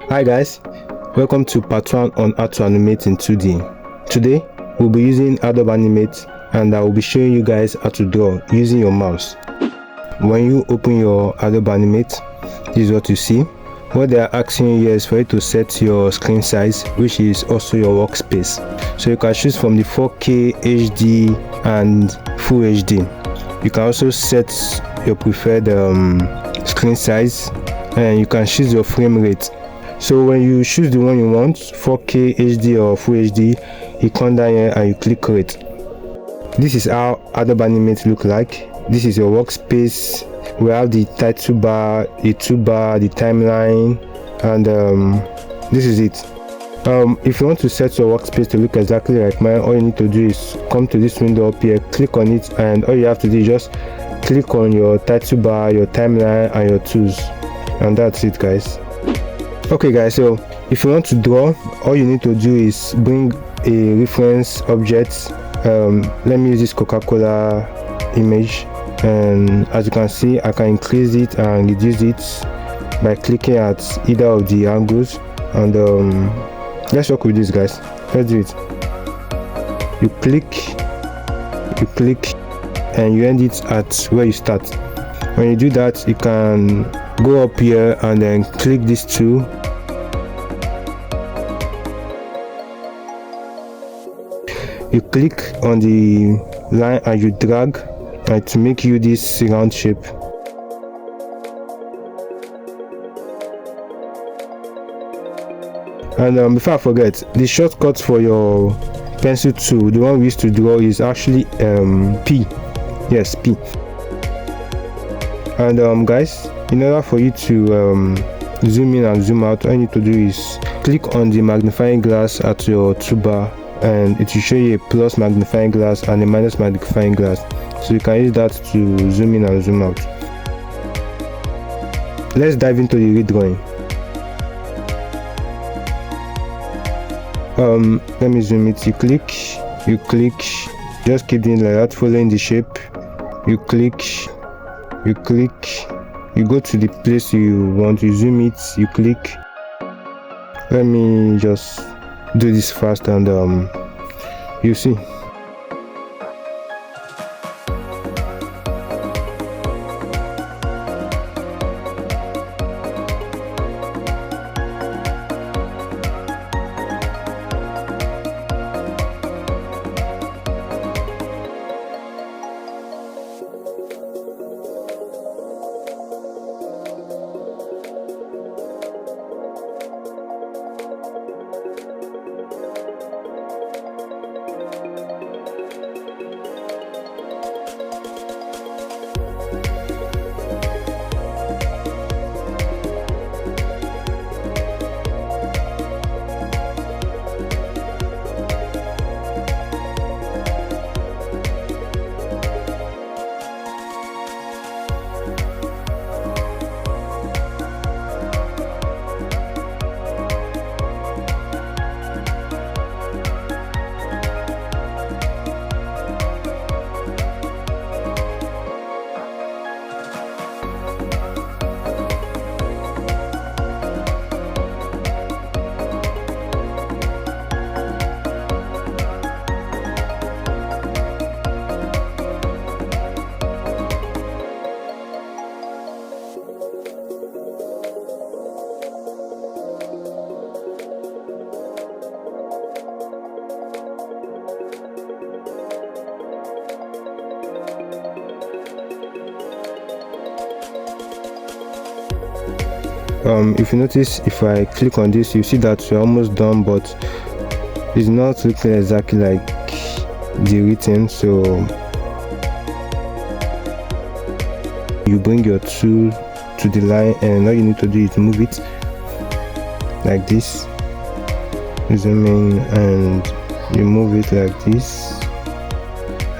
Hi guys, welcome to part 1 on how to animate in 2D. Today we'll be using Adobe Animate and I will be showing you guys how to draw using your mouse. When you open your Adobe Animate, this is what you see. What they are asking you here is for you to set your screen size, which is also your workspace. So you can choose from the 4K, HD and Full HD. You can also set your preferred screen size and you can choose your frame rate. So when you choose the one you want, 4K, HD or Full HD, you come down here and you click create. This is how Adobe Animate look like. This is your workspace. We have the title bar, the toolbar, the timeline, and this is it. If you want to set your workspace to look exactly like mine, all you need to do is come to this window up here, click on it, and all you have to do is just click on your title bar, your timeline, and your tools, and that's it, guys. Okay guys, so if you want to draw, all you need to do is bring a reference object. Let me use this Coca-Cola image, and as you can see, I can increase it and reduce it by clicking at either of the angles. And let's work with this, guys. Let's do it. You click and you end it at where you start. When you do that, you can go up here and then click this tool. You click on the line and you drag to make you this round shape. And before I forget, the shortcut for your pencil tool, the one we used to draw, is actually P. Yes, P. And guys, in order for you to zoom in and zoom out, all you need to do is click on the magnifying glass at your toolbar, and it will show you a plus magnifying glass and a minus magnifying glass, so you can use that to zoom in and zoom out. Let's dive into the redrawing. Let me zoom it. You click, just keep doing like that, following the shape. You click, you go to the place you want, you zoom it, you click. Let me just do this fast and you see. If you notice, if I click on this, you see that we're almost done, but it's not looking exactly like the written. So you bring your tool to the line, and all you need to do is move it like this, zoom in, and you move it like this,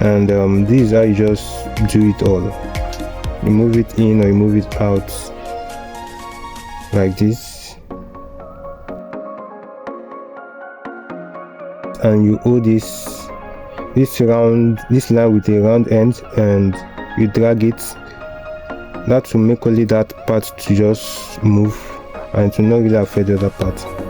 and this is how you just do it all. You move it in or you move it out like this, and you hold this line with a round end and you drag it. That will make only that part to just move, and it will not really affect the other part.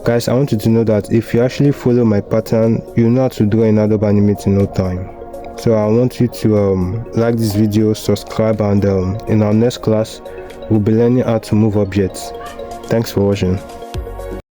Guys, I want you to know that if you actually follow my pattern, you know how to draw in Adobe Animate in no time. So I want you to like this video, subscribe, and in our next class we'll be learning how to move objects. Thanks for watching.